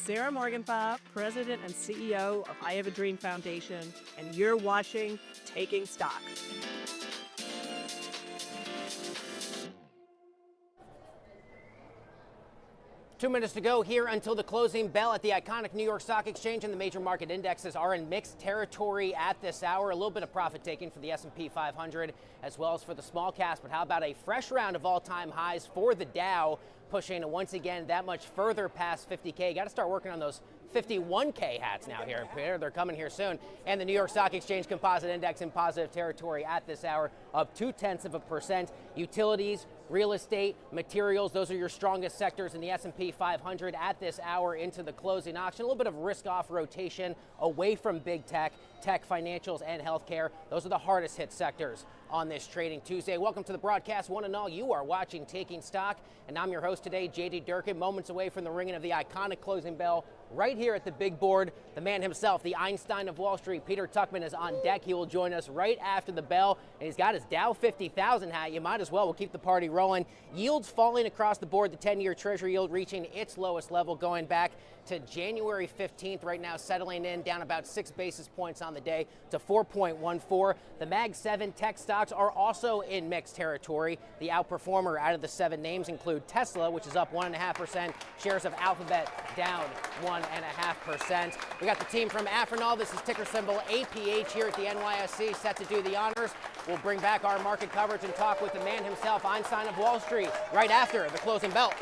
Sarah Morgenthau, President and CEO of I Have a Dream Foundation, and you're watching Taking Stock. Two minutes to go here until the closing bell at the iconic New York Stock Exchange, and the major market indexes are in mixed territory at this hour. A little bit of profit taking for the S&P 500 as well as for the small caps, but how about a fresh round of all-time highs for the Dow, pushing once again that much further past 50K. Got to start working on those 51K hats now here. They're coming here soon. And the New York Stock Exchange Composite Index in positive territory at this hour, up 0.2%. Utilities, real estate, materials, those are your strongest sectors in the S&P 500 at this hour into the closing auction. A little bit of risk-off rotation away from big tech, financials, and healthcare. Those are the hardest hit sectors on this Trading Tuesday. Welcome to the broadcast, one and all. You are watching Taking Stock, and I'm your host today, JD Durkin, moments away from the ringing of the iconic closing bell right here at the big board. The man himself, the Einstein of Wall Street, Peter Tuchman, is on deck. He will join us right after the bell, and he's got his Dow 50,000 hat. You might as well. We'll keep the party rolling. Yields falling across the board. The 10-year Treasury yield reaching its lowest level going back to January 15th. Right now settling in down about 6 basis points on the day to 4.14. The Mag 7 tech stocks are also in mixed territory. The outperformer out of the 7 names include Tesla, which is up 1.5%. Shares of Alphabet down 1.5%. We got the team from Afrinol. This is ticker symbol APH here at the NYSE, set to do the honors. We'll bring back our market coverage and talk with the man himself, Einstein of Wall Street, right after the closing bell.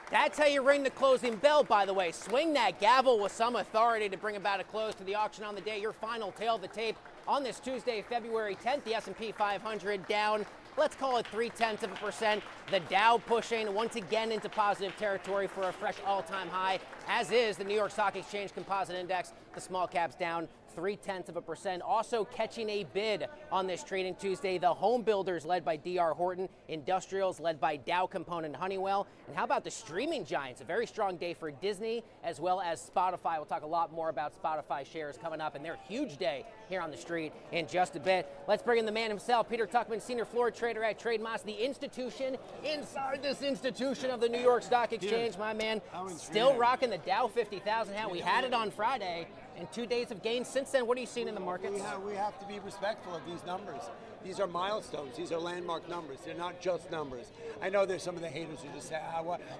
That's how you ring the closing bell, by the way. Swing that gavel with some authority to bring about a close to the auction on the day. Your final tail of the tape on this Tuesday, February 10th. The S&P 500 down, let's call it 0.3%. The Dow pushing once again into positive territory for a fresh all-time high, as is the New York Stock Exchange Composite Index. The small caps down 0.3%. Also catching a bid on this Trading Tuesday, the home builders led by D.R. Horton, industrials led by Dow Component Honeywell, and how about the streaming giants? A very strong day for Disney as well as Spotify. We'll talk a lot more about Spotify shares coming up and their huge day here on the street in just a bit. Let's bring in the man himself, Peter Tuchman, senior floor trader at TradeMoss, the institution inside this institution of the New York Stock Exchange. My man, still rocking the Dow 50,000 hat. We had it on Friday. And 2 days of gains since then. What are you seeing in the markets? We have to be respectful of these numbers. These are milestones. These are landmark numbers. They're not just numbers. I know there's some of the haters who just say,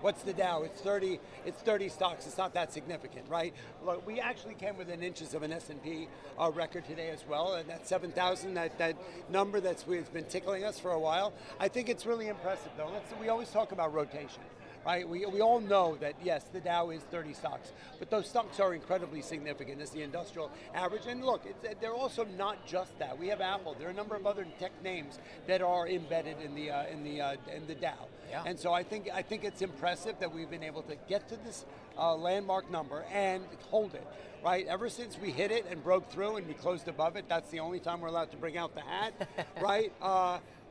what's the Dow? It's 30 stocks. It's not that significant, right? Look, we actually came within inches of an S&P record today as well, and that 7,000, that number that's been tickling us for a while. I think it's really impressive, though. We always talk about rotation. Right, we all know that, yes, the Dow is 30 stocks, but those stocks are incredibly significant as the industrial average. And look, they're also not just that. We have Apple. There are a number of other tech names that are embedded in the Dow. Yeah. And so I think it's impressive that we've been able to get to this landmark number and hold it. Right, ever since we hit it and broke through and we closed above it, that's the only time we're allowed to bring out the hat. Right.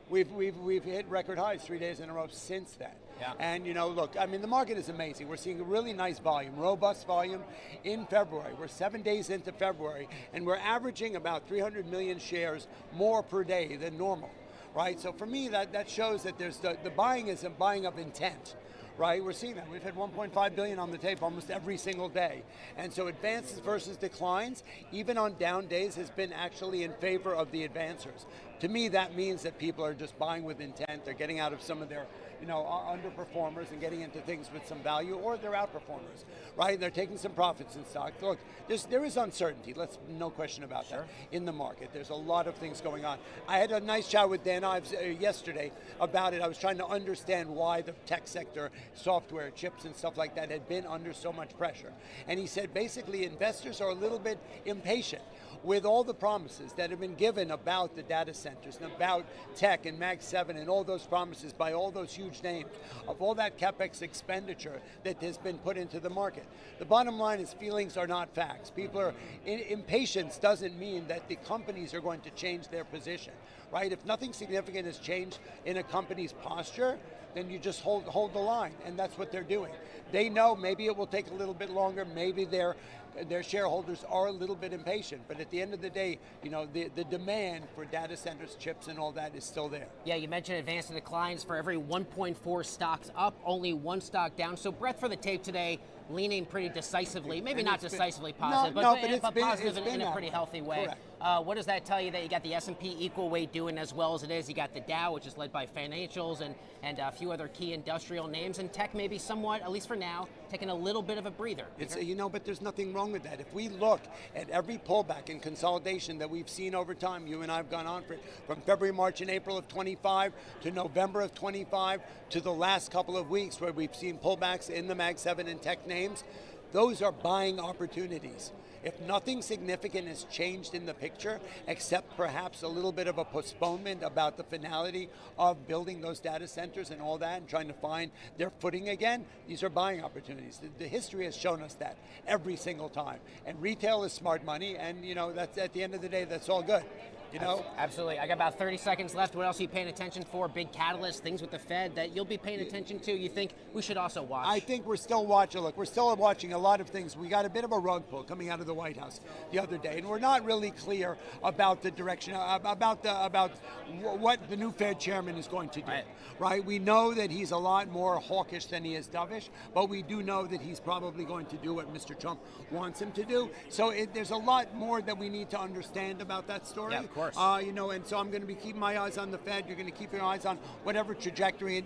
We've hit record highs 3 days in a row since then. Yeah. And look, I mean, the market is amazing. We're seeing a really nice volume, robust volume in February. We're 7 days into February, and we're averaging about 300 million shares more per day than normal, right? So for me, that shows that there's the buying is a buying of intent. Right, we're seeing that. We've had 1.5 billion on the tape almost every single day. And so advances versus declines, even on down days, has been actually in favor of the advancers. To me, that means that people are just buying with intent. They're getting out of some of their underperformers and getting into things with some value, or they're outperformers, right? They're taking some profits in stock. Look, there is uncertainty, no question about that, in the market. There's a lot of things going on. I had a nice chat with Dan Ives yesterday about it. I was trying to understand why the tech sector, software, chips and stuff like that had been under so much pressure. And he said basically investors are a little bit impatient. with all the promises that have been given about the data centers and about tech and Mag 7 and all those promises by all those huge names of all that capex expenditure that has been put into the market. The bottom line is feelings are not facts. People are, impatience doesn't mean that the companies are going to change their position, right? If nothing significant has changed in a company's posture, then you just hold the line, and that's what they're doing. They know maybe it will take a little bit longer, maybe their shareholders are a little bit impatient, but at the end of the day, the demand for data centers, chips, and all that is still there. Yeah, you mentioned advanced declines. For every 1.4 stocks up, only one stock down. So breadth for the tape today, leaning pretty decisively, maybe not decisively positive, but positive in a pretty healthy way. What does that tell you? That you got the S&P equal weight doing as well as it is. You got the Dow, which is led by financials and a few other key industrial names, and tech maybe somewhat, at least for now, taking a little bit of a breather. It's but there's nothing wrong with that. If we look at every pullback and consolidation that we've seen over time, you and I have gone on from February, March, and April of 25 to November of 25 to the last couple of weeks where we've seen pullbacks in the Mag 7 and tech names, those are buying opportunities. If nothing significant has changed in the picture, except perhaps a little bit of a postponement about the finality of building those data centers and all that and trying to find their footing again, these are buying opportunities. The history has shown us that every single time. And retail is smart money, and that's at the end of the day, that's all good. Absolutely. I got about 30 seconds left. What else are you paying attention for? Big catalysts, things with the Fed that you'll be paying attention to, you think we should also watch? I think we're still watching. Look, we're still watching a lot of things. We got a bit of a rug pull coming out of the White House the other day, and we're not really clear about the direction, about what the new Fed chairman is going to do. Right? We know that he's a lot more hawkish than he is dovish, but we do know that he's probably going to do what Mr. Trump wants him to do. So there's a lot more that we need to understand about that story. Yeah, of course. And so I'm going to be keeping my eyes on the Fed. You're going to keep your eyes on whatever trajectory.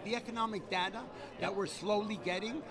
The economic data that we're slowly getting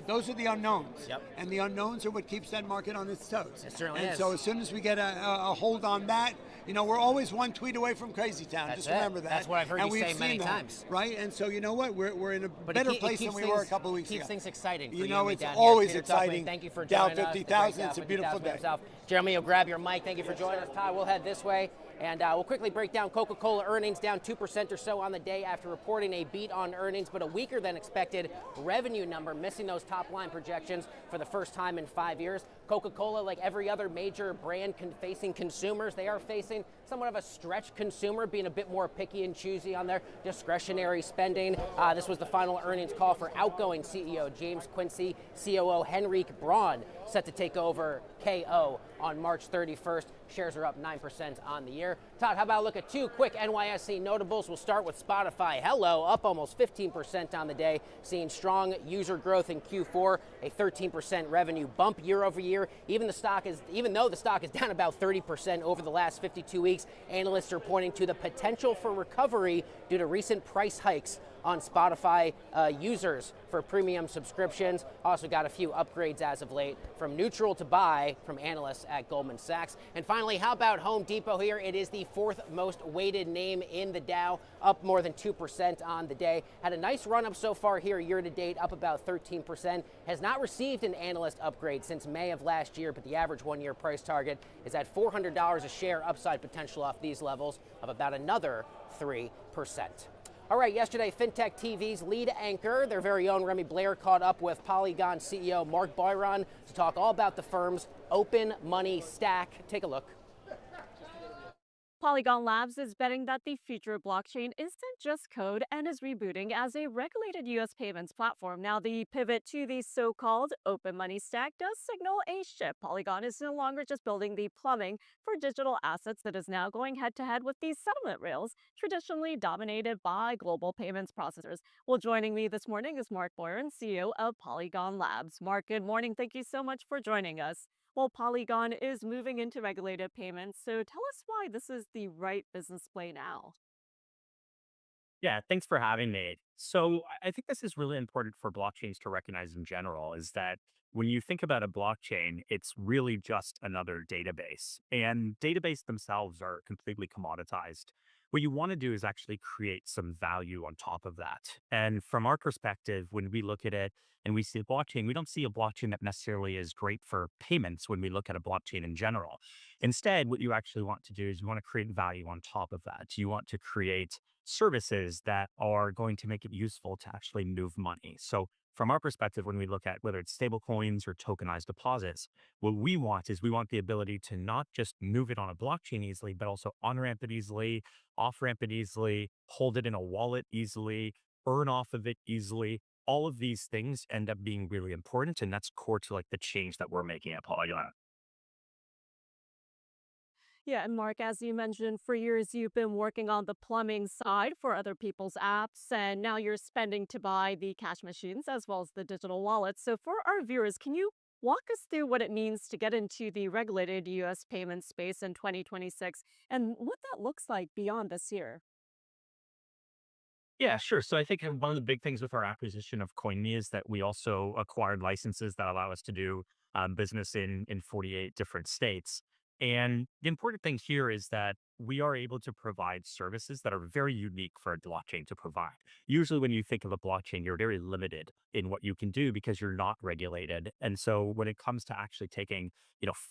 those are the unknowns. Yep. And the unknowns are what keeps that market on its toes. It certainly is. And so as soon as we get a hold on that, we're always one tweet away from crazy town. Just remember that. That's what I've heard you say many times. Right? And so you know what? We're in a better place than we were a couple of weeks ago. Keeps things exciting for it's down always here. exciting. Thank you for Dow joining us. 50,000. It's a beautiful day. Jeremy, you'll grab your mic. Thank you for joining us. Todd, we'll head this way. And we'll quickly break down Coca-Cola earnings, down 2% or so on the day after reporting a beat on earnings, but a weaker than expected revenue number, missing those top line projections for the first time in 5 years. Coca-Cola, like every other major brand facing consumers, they are facing somewhat of a stretched consumer, being a bit more picky and choosy on their discretionary spending. This was the final earnings call for outgoing CEO James Quincy, COO Henrique Braun, set to take over KO on March 31st. Shares are up 9% on the year. Todd, how about a look at two quick NYSE notables? We'll start with Spotify. Hello, up almost 15% on the day, seeing strong user growth in Q4, a 13% revenue bump year over year. Even though the stock is down about 30% over the last 52 weeks, analysts are pointing to the potential for recovery due to recent price hikes on Spotify users for premium subscriptions. Also got a few upgrades as of late, from neutral to buy from analysts at Goldman Sachs. And finally, how about Home Depot here? It is the fourth most weighted name in the Dow, up more than 2% on the day. Had a nice run up so far here year to date, up about 13%. Has not received an analyst upgrade since May of last year, but the average one-year price target is at $400 a share, upside potential off these levels of about another 3%. All right, yesterday, FinTech TV's lead anchor, their very own Remy Blair, caught up with Polygon CEO Mark Byron to talk all about the firm's open money stack. Take a look. Polygon Labs is betting that the future of blockchain isn't just code and is rebooting as a regulated U.S. payments platform. Now, the pivot to the so-called open money stack does signal a shift. Polygon is no longer just building the plumbing for digital assets, that is now going head-to-head with these settlement rails, traditionally dominated by global payments processors. Well, joining me this morning is Mark Boyron, CEO of Polygon Labs. Mark, good morning. Thank you so much for joining us. Well, Polygon is moving into regulated payments, so tell us why this is the right business play now. Yeah, thanks for having me. So I think this is really important for blockchains to recognize in general, is that when you think about a blockchain, it's really just another database. And database themselves are completely commoditized. what you want to do is actually create some value on top of that. And from our perspective, when we look at it and we see a blockchain, we don't see a blockchain that necessarily is great for payments when we look at a blockchain in general. Instead, what you actually want to do is you want to create value on top of that. You want to create services that are going to make it useful to actually move money. So from our perspective, when we look at whether it's stable coins or tokenized deposits, what we want is we want the ability to not just move it on a blockchain easily, but also on ramp it easily, off ramp it easily, hold it in a wallet easily, earn off of it easily. All of these things end up being really important. And that's core to like the change that we're making at Polygon. Yeah, and Mark, as you mentioned, for years you've been working on the plumbing side for other people's apps, and now you're spending to buy the cash machines as well as the digital wallets. So, for our viewers, can you walk us through what it means to get into the regulated US payment space in 2026 and what that looks like beyond this year? Yeah, sure. So I think one of the big things with our acquisition of CoinMe is that we also acquired licenses that allow us to do business in 48 different states. And the important thing here is that we are able to provide services that are very unique for a blockchain to provide. Usually, when you think of a blockchain, you're very limited in what you can do because you're not regulated. And so, when it comes to actually taking,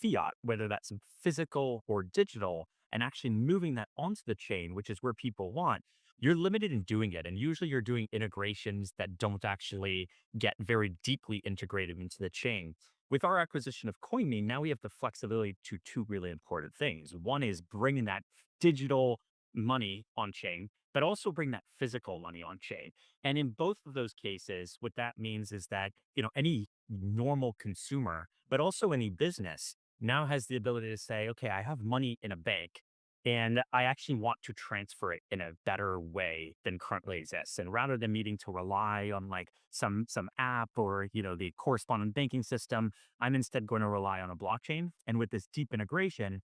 fiat, whether that's physical or digital, and actually moving that onto the chain, which is where people want, you're limited in doing it. And usually you're doing integrations that don't actually get very deeply integrated into the chain. With our acquisition of CoinMe, now we have the flexibility to two really important things. One is bringing that digital money on chain, but also bring that physical money on chain. And in both of those cases, what that means is that, any normal consumer, but also any business now has the ability to say, okay, I have money in a bank and I actually want to transfer it in a better way than currently exists. And rather than needing to rely on like some app or the correspondent banking system, I'm instead going to rely on a blockchain. And with this deep integration,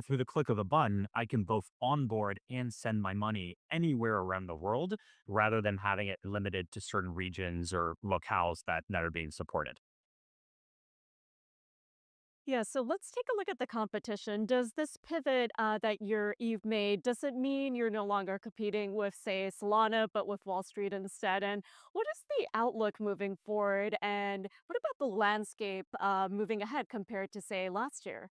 through the click of a button, I can both onboard and send my money anywhere around the world rather than having it limited to certain regions or locales that are being supported. Yeah, so let's take a look at the competition. Does this pivot that you've made, does it mean you're no longer competing with, say, Solana, but with Wall Street instead? And what is the outlook moving forward? And what about the landscape moving ahead compared to, say, last year?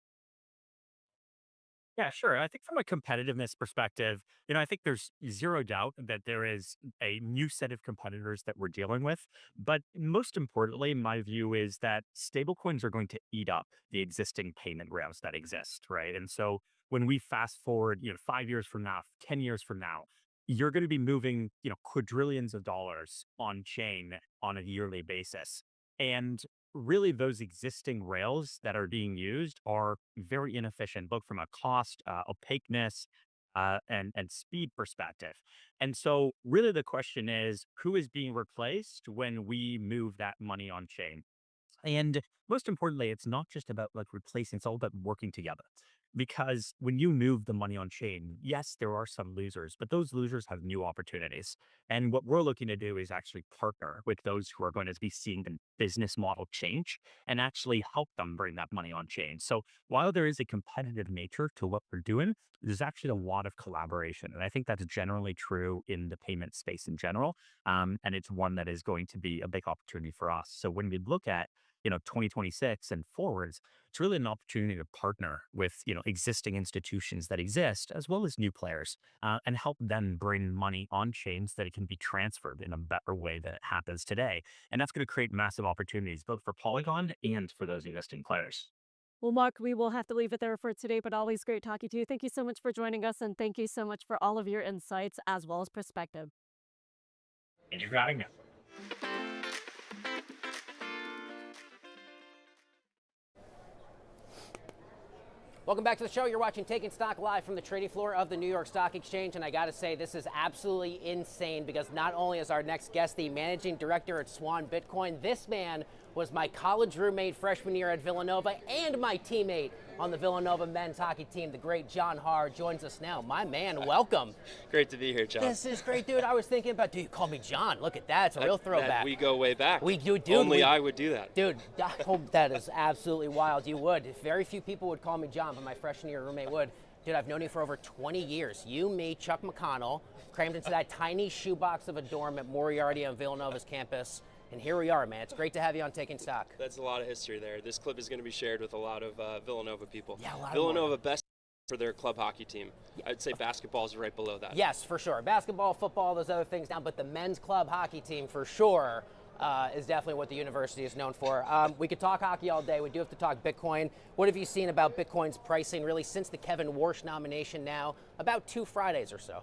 Yeah, sure. I think from a competitiveness perspective, I think there's zero doubt that there is a new set of competitors that we're dealing with. But most importantly, my view is that stablecoins are going to eat up the existing payment rails that exist, right? And so when we fast forward, 5 years from now, 10 years from now, you're going to be moving, quadrillions of dollars on chain on a yearly basis. And really those existing rails that are being used are very inefficient, both from a cost, opaqueness, and speed perspective. And so, really, the question is, who is being replaced when we move that money on chain? And most importantly, it's not just about like replacing, it's all about working together. Because when you move the money on chain, yes, there are some losers, but those losers have new opportunities. And what we're looking to do is actually partner with those who are going to be seeing the business model change and actually help them bring that money on chain. So while there is a competitive nature to what we're doing, there's actually a lot of collaboration. And I think that's generally true in the payment space in general. And it's one that is going to be a big opportunity for us. So when we look at 2026 and forwards, it's really an opportunity to partner with, existing institutions that exist as well as new players and help them bring money on chains that it can be transferred in a better way than it happens today. And that's going to create massive opportunities both for Polygon and for those existing players. Well, Mark, we will have to leave it there for today, but always great talking to you. Thank you so much for joining us, and thank you so much for all of your insights as well as perspective. Thank you for having me. Welcome back to the show. You're watching Taking Stock live from the trading floor of the New York Stock Exchange. And I got to say, this is absolutely insane because not only is our next guest the managing director at Swan Bitcoin, this man was my college roommate freshman year at Villanova and my teammate on the Villanova men's hockey team. The great John Harr joins us now. My man, welcome. Great to be here, John. This is great, dude. I was thinking about, dude, call me John. Look at that. It's a real throwback. We go way back. We do, dude. Only I would do that. Dude, that is absolutely wild. You would. Very few people would call me John, but my freshman year roommate would. Dude, I've known you for over 20 years. You, me, Chuck McConnell, crammed into that tiny shoebox of a dorm at Moriarty on Villanova's campus. And here we are, man. It's great to have you on Taking Stock. That's a lot of history there. This clip is going to be shared with a lot of Villanova people. Yeah, a lot of Villanova best for their club hockey team. I'd say basketball is right below that. Yes, for sure. Basketball, football, those other things down, but the men's club hockey team for sure is definitely what the university is known for. We could talk hockey all day. We do have to talk Bitcoin. What have you seen about Bitcoin's pricing really since the Kevin Warsh nomination now? About 2 Fridays or so.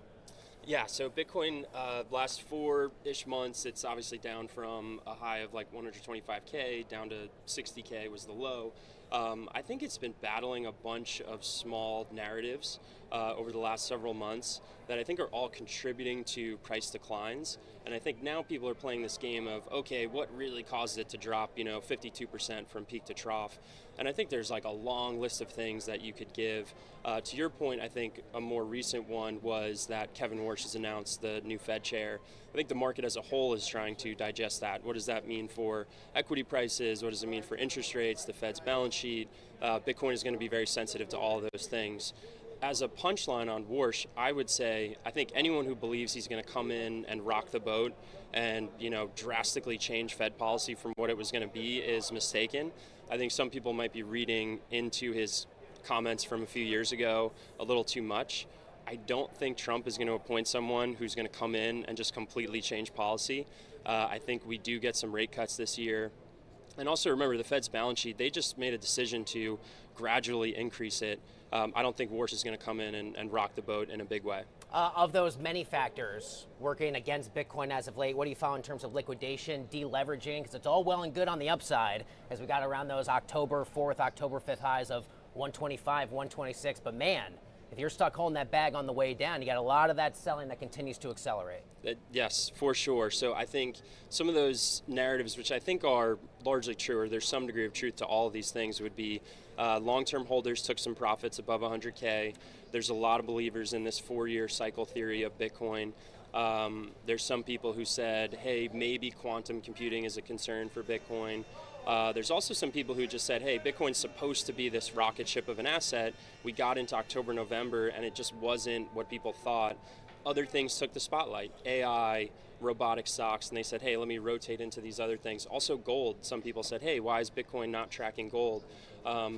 Yeah, so Bitcoin last 4-ish months, it's obviously down from a high of like 125K down to 60K was the low. I think it's been battling a bunch of small narratives over the last several months that I think are all contributing to price declines. And I think now people are playing this game of, okay, what really caused it to drop, 52% from peak to trough? And I think there's like a long list of things that you could give. To your point, I think a more recent one was that Kevin Warsh has announced the new Fed chair. I think the market as a whole is trying to digest that. What does that mean for equity prices? What does it mean for interest rates, the Fed's balance sheet? Bitcoin is going to be very sensitive to all of those things. As a punchline on Warsh, I would say I think anyone who believes he's going to come in and rock the boat and drastically change Fed policy from what it was going to be is mistaken. I think some people might be reading into his comments from a few years ago a little too much. I don't think Trump is going to appoint someone who's going to come in and just completely change policy. I think we do get some rate cuts this year. And also remember, the Fed's balance sheet, they just made a decision to gradually increase it. I don't think Warsh is going to come in and rock the boat in a big way. Of those many factors working against Bitcoin as of late, what do you find in terms of liquidation, deleveraging? Because it's all well and good on the upside as we got around those October 4th, October 5th highs of 125, 126. But man, if you're stuck holding that bag on the way down, you got a lot of that selling that continues to accelerate. Yes, for sure. So I think some of those narratives, which I think are largely true, or there's some degree of truth to all of these things, would be long-term holders took some profits above 100K. There's a lot of believers in this 4-year cycle theory of Bitcoin. There's some people who said, hey, maybe quantum computing is a concern for Bitcoin. There's also some people who just said, hey, Bitcoin's supposed to be this rocket ship of an asset. We got into October, November, and it just wasn't what people thought. Other things took the spotlight, AI, robotic stocks, and they said, hey, let me rotate into these other things. Also gold, some people said, hey, why is Bitcoin not tracking gold?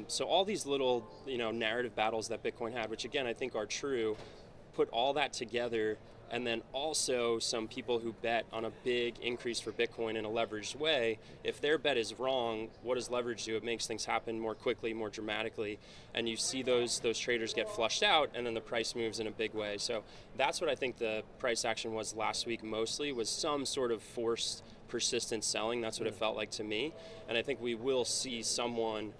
So all these little narrative battles that Bitcoin had, which again I think are true, put all that together. And then also some people who bet on a big increase for Bitcoin in a leveraged way, if their bet is wrong, what does leverage do? It makes things happen more quickly, more dramatically. And you see those traders get flushed out, and then the price moves in a big way. So that's what I think the price action was last week mostly, was some sort of forced persistent selling. That's what it felt like to me. And I think we will see someone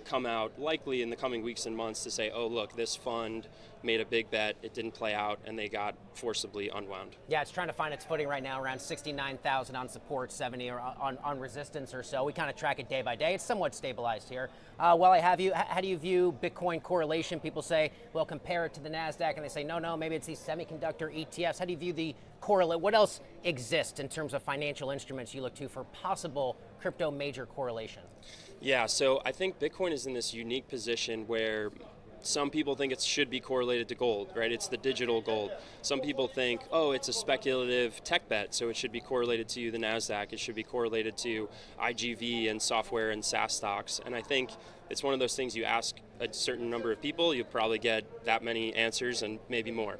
come out likely in the coming weeks and months to say, oh, look, this fund made a big bet, it didn't play out, and they got forcibly unwound. Yeah, it's trying to find its footing right now, around 69,000 on support, 70 or on resistance or so. We kind of track it day by day. It's somewhat stabilized here. While I have you, how do you view Bitcoin correlation? People say, well, compare it to the NASDAQ, and they say, no, maybe it's these semiconductor ETFs. How do you view the correlate? What else exists in terms of financial instruments you look to for possible crypto major correlation? Yeah, so I think Bitcoin is in this unique position where some people think it should be correlated to gold, right? It's the digital gold. Some people think, oh, it's a speculative tech bet, so it should be correlated to the NASDAQ. It should be correlated to IGV and software and SaaS stocks. And I think it's one of those things you ask a certain number of people, you'll probably get that many answers and maybe more.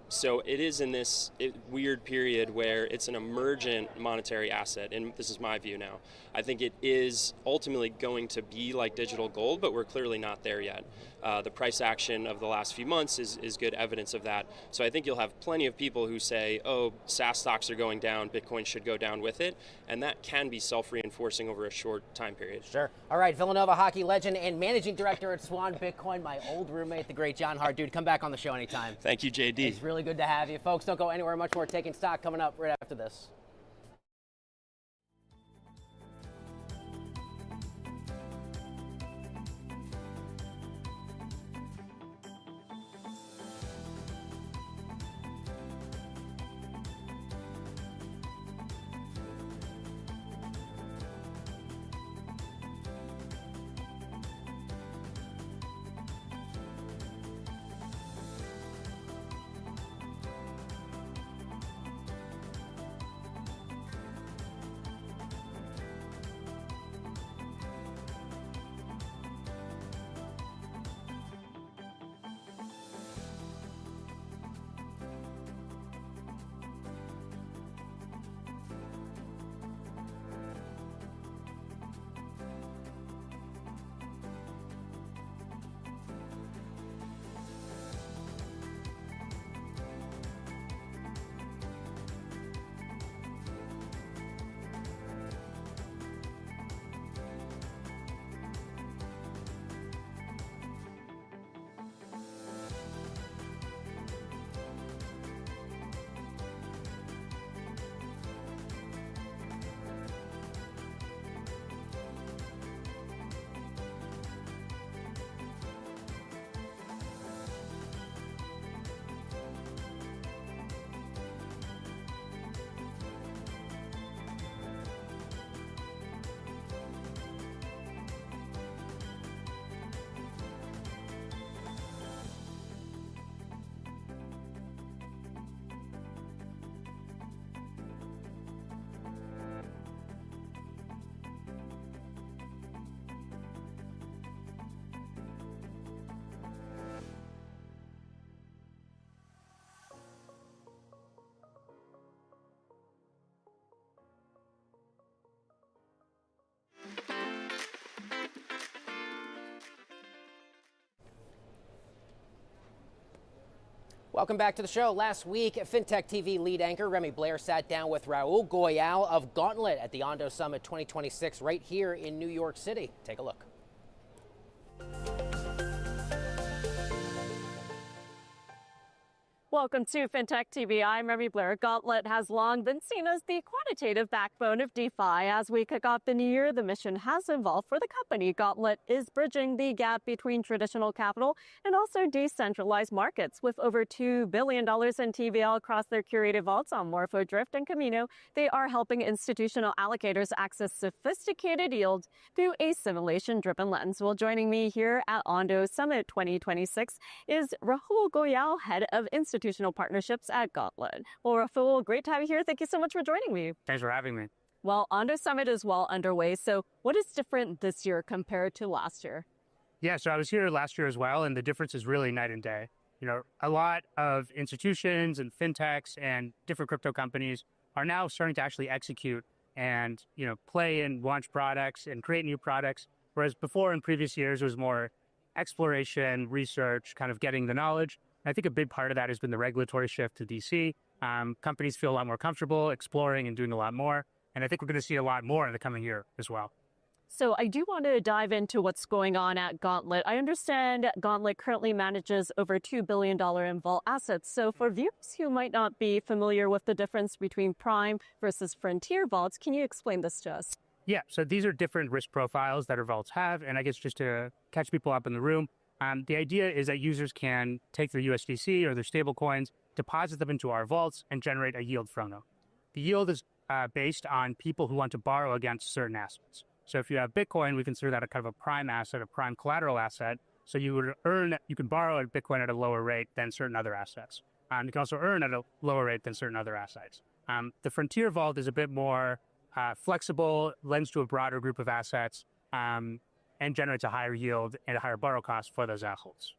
So it is in this weird period where it's an emergent monetary asset, and this is my view now. I think it is ultimately going to be like digital gold, but we're clearly not there yet. The price action of the last few months is good evidence of that. So I think you'll have plenty of people who say, oh, SaaS stocks are going down, Bitcoin should go down with it, and that can be self-reinforcing over a short time period. Sure. All right, Villanova hockey legend and managing director at Swan Bitcoin, my old roommate, the great John Hart. Dude, come back on the show anytime. Thank you, JD. It's really good to have you. Folks, don't go anywhere. Much more Taking Stock coming up right after this. Welcome back to the show. Last week, FinTech TV lead anchor Remy Blair sat down with Raul Goyal of Gauntlet at the Ondo Summit 2026 right here in New York City. Take a look. Welcome to FinTech TV. I'm Remy Blair. Gauntlet has long been seen as the quantitative backbone of DeFi. As we kick off the new year, the mission has evolved for the company. Gauntlet is bridging the gap between traditional capital and also decentralized markets. With over $2 billion in TVL across their curated vaults on Morpho, Drift, and Camino, they are helping institutional allocators access sophisticated yield through a simulation-driven lens. Well, joining me here at Ondo Summit 2026 is Rahul Goyal, head of institutional partnerships at Gauntlet. Well, Rahul, great to have you here. Thank you so much for joining me. Thanks for having me. Well, Ondo Summit is well underway. So what is different this year compared to last year? Yeah, so I was here last year as well, and the difference is really night and day. You know, a lot of institutions and fintechs and different crypto companies are now starting to actually execute and, play and launch products and create new products. Whereas before in previous years, it was more exploration, research, kind of getting the knowledge. I think a big part of that has been the regulatory shift to DC. Companies feel a lot more comfortable exploring and doing a lot more. And I think we're going to see a lot more in the coming year as well. So I do want to dive into what's going on at Gauntlet. I understand Gauntlet currently manages over $2 billion in vault assets. So for viewers who might not be familiar with the difference between Prime versus Frontier vaults, can you explain this to us? Yeah, so these are different risk profiles that our vaults have. And I guess just to catch people up in the room, the idea is that users can take their USDC or their stable coins, deposit them into our vaults, and generate a yield from them. The yield is based on people who want to borrow against certain assets. So if you have Bitcoin, we consider that a kind of a prime asset, a prime collateral asset. So you can borrow Bitcoin at a lower rate than certain other assets. You can also earn at a lower rate than certain other assets. The Frontier Vault is a bit more flexible, lends to a broader group of assets, and generates a higher yield and a higher borrow cost for those assets.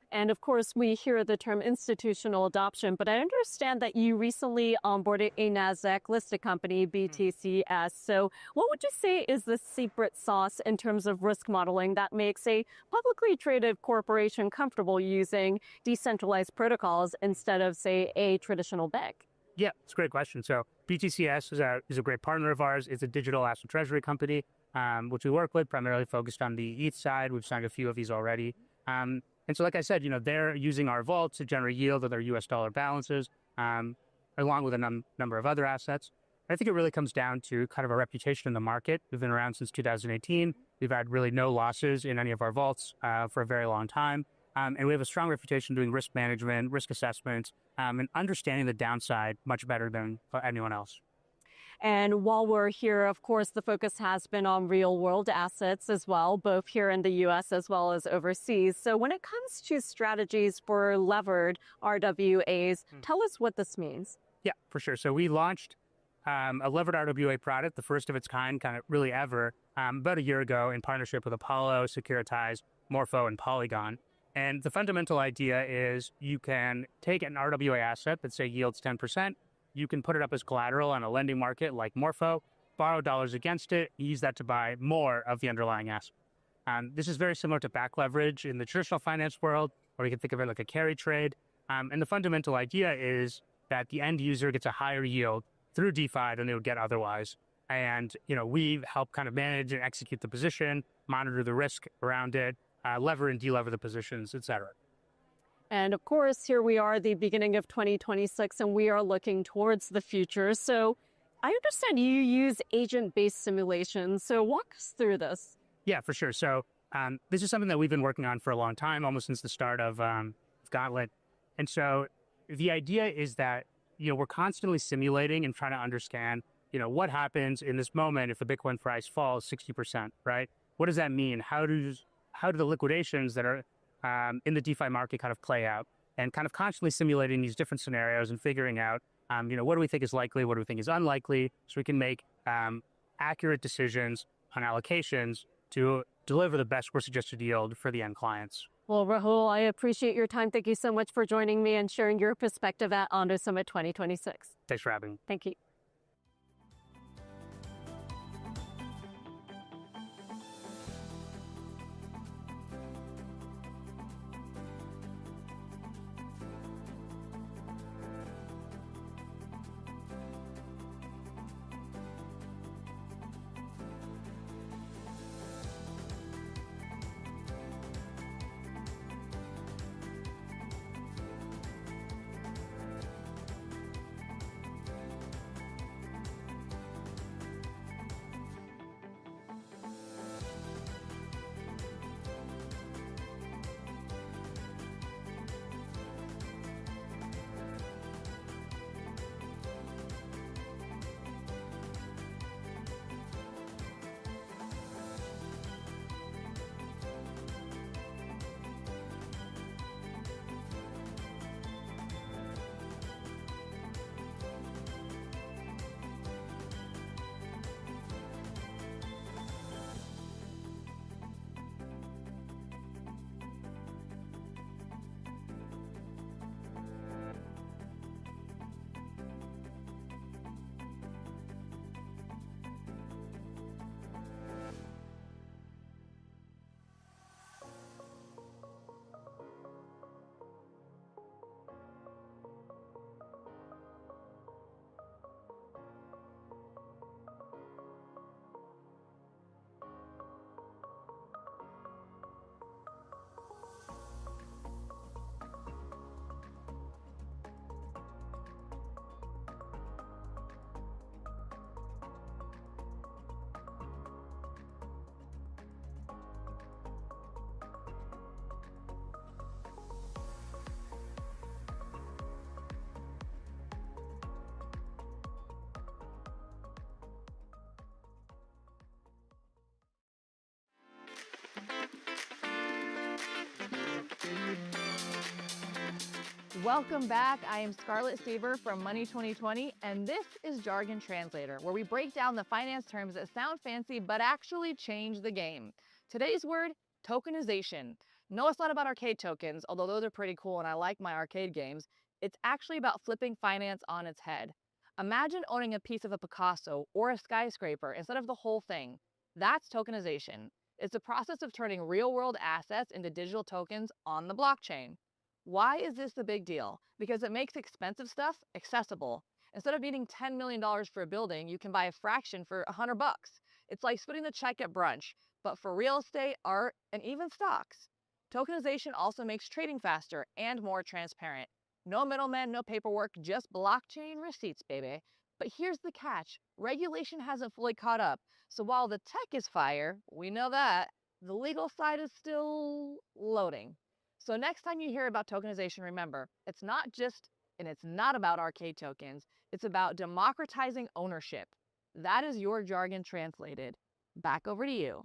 And of course, we hear the term institutional adoption, but I understand that you recently onboarded a NASDAQ-listed company, BTCS. So what would you say is the secret sauce in terms of risk modeling that makes a publicly traded corporation comfortable using decentralized protocols instead of, say, a traditional bank? Yeah, it's a great question. So BTCS is a great partner of ours. It's a digital asset treasury company, which we work with, primarily focused on the ETH side. We've signed a few of these already. And so like I said, they're using our vault to generate yield of their US dollar balances, along with a number of other assets. I think it really comes down to kind of a reputation in the market. We've been around since 2018. We've had really no losses in any of our vaults for a very long time. And we have a strong reputation doing risk management, risk assessments, and understanding the downside much better than anyone else. And while we're here, of course, the focus has been on real world assets as well, both here in the US as well as overseas. So when it comes to strategies for levered RWAs, tell us what this means. Yeah, for sure. So we launched a levered RWA product, the first of its kind of really ever, about a year ago in partnership with Apollo, Securitize, Morpho, and Polygon. And the fundamental idea is you can take an RWA asset that, say, yields 10%. You can put it up as collateral on a lending market like Morpho, borrow dollars against it, use that to buy more of the underlying asset. This is very similar to back leverage in the traditional finance world, or you can think of it like a carry trade. And the fundamental idea is that the end user gets a higher yield through DeFi than they would get otherwise. And, we help kind of manage and execute the position, monitor the risk around it, lever and delever the positions, et cetera. And of course, here we are, the beginning of 2026, and we are looking towards the future. So I understand you use agent-based simulations. So walk us through this. Yeah, for sure. So this is something that we've been working on for a long time, almost since the start of Gauntlet. And so the idea is that, we're constantly simulating and trying to understand, what happens in this moment if the Bitcoin price falls 60%, right? What does that mean? How do the liquidations that are in the DeFi market kind of play out, and kind of constantly simulating these different scenarios and figuring out, what do we think is likely, what do we think is unlikely, so we can make accurate decisions on allocations to deliver the best risk-adjusted yield for the end clients. Well, Rahul, I appreciate your time. Thank you so much for joining me and sharing your perspective at Ondo Summit 2026. Thanks for having me. Thank you. Welcome back. I am Scarlett Sieber from Money 2020, and this is Jargon Translator, where we break down the finance terms that sound fancy but actually change the game. Today's word, tokenization. No, it's not about arcade tokens, although those are pretty cool and I like my arcade games. It's actually about flipping finance on its head. Imagine owning a piece of a Picasso or a skyscraper instead of the whole thing. That's tokenization. It's the process of turning real-world assets into digital tokens on the blockchain. Why is this a big deal? Because it makes expensive stuff accessible. Instead of needing $10 million for a building, you can buy a fraction for $100. It's like splitting the check at brunch, but for real estate, art, and even stocks. Tokenization also makes trading faster and more transparent. No middlemen, no paperwork, just blockchain receipts, baby. But here's the catch. Regulation hasn't fully caught up. So while the tech is fire, we know that, the legal side is still loading. So next time you hear about tokenization, remember, it's not about arcade tokens. It's about democratizing ownership. That is your jargon translated. Back over to you.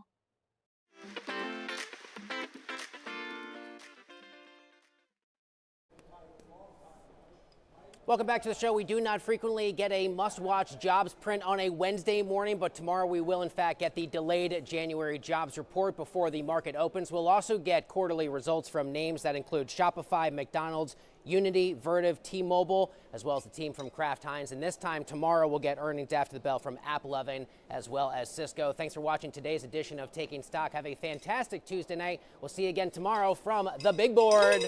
Welcome back to the show. We do not frequently get a must-watch jobs print on a Wednesday morning, but tomorrow we will, in fact, get the delayed January jobs report before the market opens. We'll also get quarterly results from names that include Shopify, McDonald's, Unity, Vertiv, T-Mobile, as well as the team from Kraft Heinz. And this time tomorrow we'll get earnings after the bell from AppLovin as well as Cisco. Thanks for watching today's edition of Taking Stock. Have a fantastic Tuesday night. We'll see you again tomorrow from the big board.